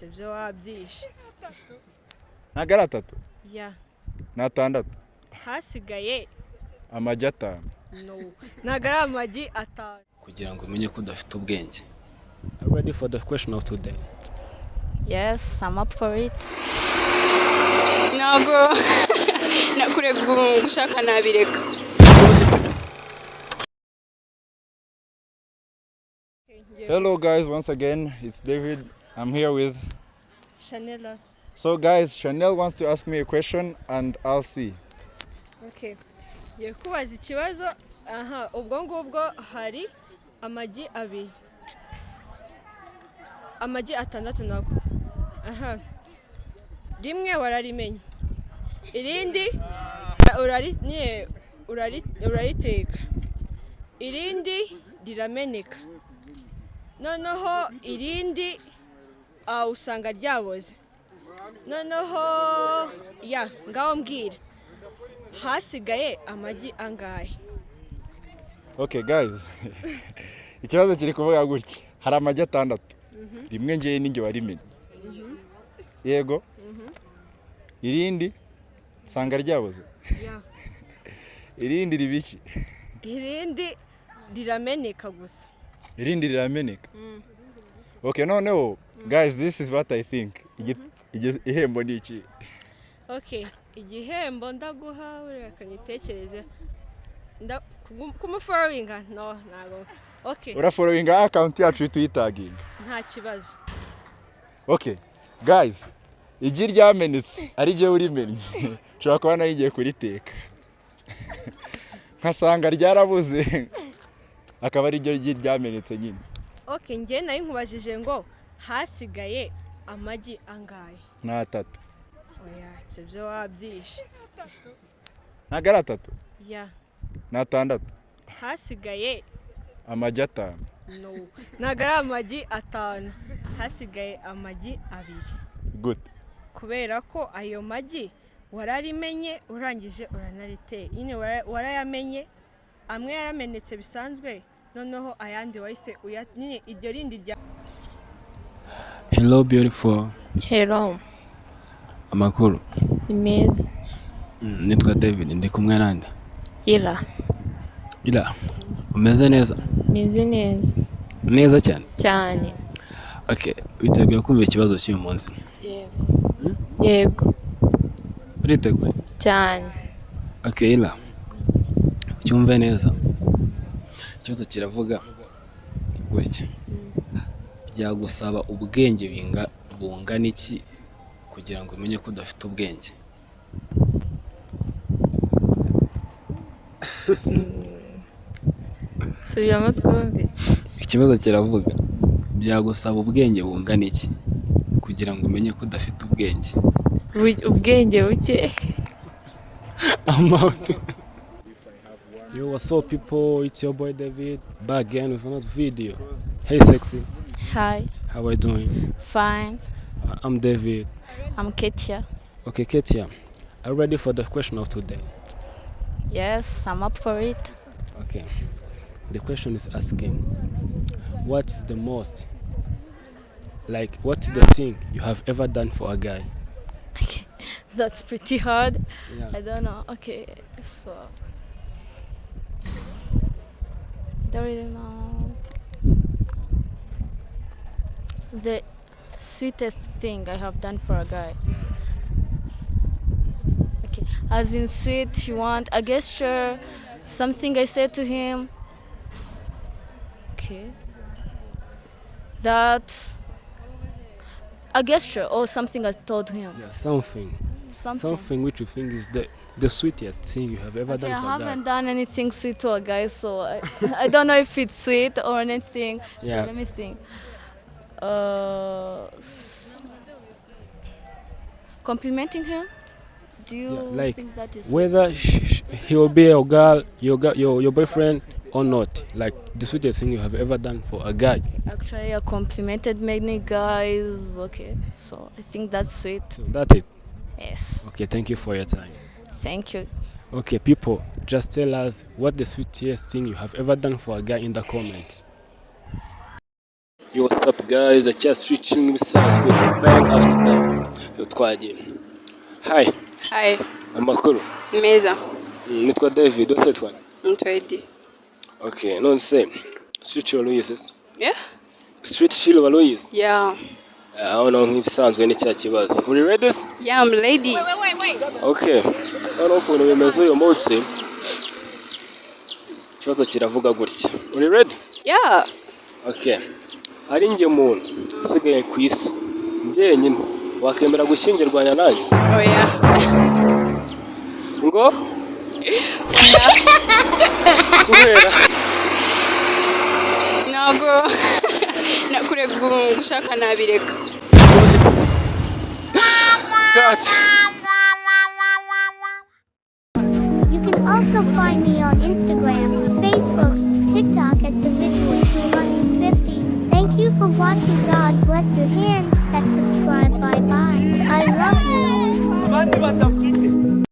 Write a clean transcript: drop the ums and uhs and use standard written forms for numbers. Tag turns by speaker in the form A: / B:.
A: ibyo wabyishe.
B: ntabwo ari atatu
A: Ya.
B: ni atandatu
A: Hasigaye.
B: amagi atanu.
A: No. Ntabwo ari amagi atanu.
C: kugira ngo umenye ko udafite ubwenge.
D: Are you ready for the question of today?
E: Yes, I'm up for it.
F: ntabwo nakure gushaka nabireka.
B: Hello guys, once again it's David. I'm here with
A: Chanel.
B: so guys, Chanel wants to ask me a question and I'll see.
A: Okay. Ngiye kubaza ikibazo. Aha, ubwo ngubwo hari amagi abiri. Amagi atandatu nako. Aha. Rimwe wararimenye. Irindi urariteka. Irindi rirameneka. Noneho irindi usanga ryaboze. Noneho ya ngaho mbwira. Hasigaye amagi angahe?
B: Okay guys. Ikibazo kiri kuvuga gutya. Hari amagi atandatu. Rimwe ngiye ninjye warimenye. Yego. Irindi sanga ryaboze.
A: Ya.
B: Irindi ribiki.
A: Irindi rirameneka gusa.
B: Irindi rirameneka. Okay, noneho guys, this is what I think. Ihembo ni iki?
A: Okay, igihembo ndaguha ureka nitekereze. Kumufollowinga? No, ntago. Okay.
B: Urafollowinga account yacu tuyitaginga.
A: Nta kibazo.
B: Okay, guys, igi ryamenetse ari je urimennye. Nshobora kuba nari ngiye kuriteka. Nkasanga ryarabuze. Akaba ari ryo ryamenetse nyine.
A: Okay, ngiye nayo nkubajije ngo hasigaye amagi angahe?
B: Ni atatu.
A: Oya, ibyo wabyishe.
B: Ntabwo ari atatu.
A: Ya.
B: Ni atandatu.
A: Hasigaye
B: amagi atanu.
A: No. Ntabwo ari amagi atanu. Hasigaye amagi abiri.
B: Good.
A: Kubera ko ayo magi wararimenye urangije uranarite. Nyine warayamenye amwe yaramenetse bisanzwe. Noneho ayandi wahise nyine iryo rindi rya.
C: Hello beautiful.
E: Hello.
C: Amakuru.
E: Imeze.
C: Nitwa David, ndi kumwe nande?
E: Ira.
C: Umeze neza?
E: Meze neza.
C: Neza cyane?
E: Cyane.
C: Okay, witeguye kumva ikibazo cy'uyu munsi?
E: Yego.
C: Uriteguye?
E: Cyane.
C: Okay, Ira. Cyumve neza. Ikibazo kiravuga gutya. Byagusaba ubwenge bungana iki kugira ngo umenye ko udafite ubwenge?
E: Subiramo twumve.
C: Ikibazo kiravuga byagusaba ubwenge bungana iki kugira ngo umenye ko udafite ubwenge?
E: Ubwenge buke.
C: Amount.
D: Yo, what's up people? It's your boy David, back again with another video. Hey sexy,
E: Hi.
D: how are you doing?
E: Fine.
D: I'm David.
E: I'm Ketia.
D: Okay, Ketia, are you ready for the question of today?
E: Yes, I'm up for it.
D: Okay, the question is asking, what is the most, like, what is the thing you have ever done for a guy?
E: That's pretty hard.
D: Yeah.
E: I don't know. Okay, so I don't really know. The sweetest thing I have done for a guy. Okay, as in sweet, you want a gesture, something I said to him. Okay, that a gesture or something I told him.
D: Yeah, something which you think is the sweetest thing you have ever
E: Okay,
D: done
E: I
D: for a guy.
E: haven't done anything sweet to a guy, so I don't know if it's sweet or anything.
D: Yeah.
E: So let me think. Complimenting him? Do you
D: like
E: think that is
D: whether he will be your girl, your boyfriend or not, like the sweetest thing you have ever done for a guy.
E: sweet? Actually, I complimented many guys. Okay, so I think that's sweet.
D: So that's it.
E: Yes.
D: Okay, thank you for your time.
E: Thank you.
D: Okay, people, just tell us what the sweetest thing you have ever done for a guy in the comment. Yo, what's up guys? Acyari chilling ibisanzwe to bang after that. Yo, twagiye. Hi,
F: Hi.
D: amakuru.
F: Meza.
D: Nitwa David, what's it one?
F: Mtwedi.
D: Okay, none se. Street chill Aloyes.
F: Yeah?
D: Street chill Aloyes.
F: Yeah.
D: Aho naho nk'ibisanzwe ni cya kibazo. Uri ready?
F: Yeah, I'm lady.
D: Okay. Hano ukuntu bimeze uyu munsi. Ikibazo kiravuga gutya. Uri ready?
F: Yeah.
D: Okay. Hari njye muntu usigaye ku isi njyenyine wakemera gushyingirwanya nanjye?
F: Oh yeah.
D: Ngo? Kubera
F: Ntabwo nakure gushaka nabireka.
D: Cut.
G: You can also find me on Instagram, Facebook, TikTok as David250. Thank you for watching. God bless your hands that subscribe. Bye bye. I love you.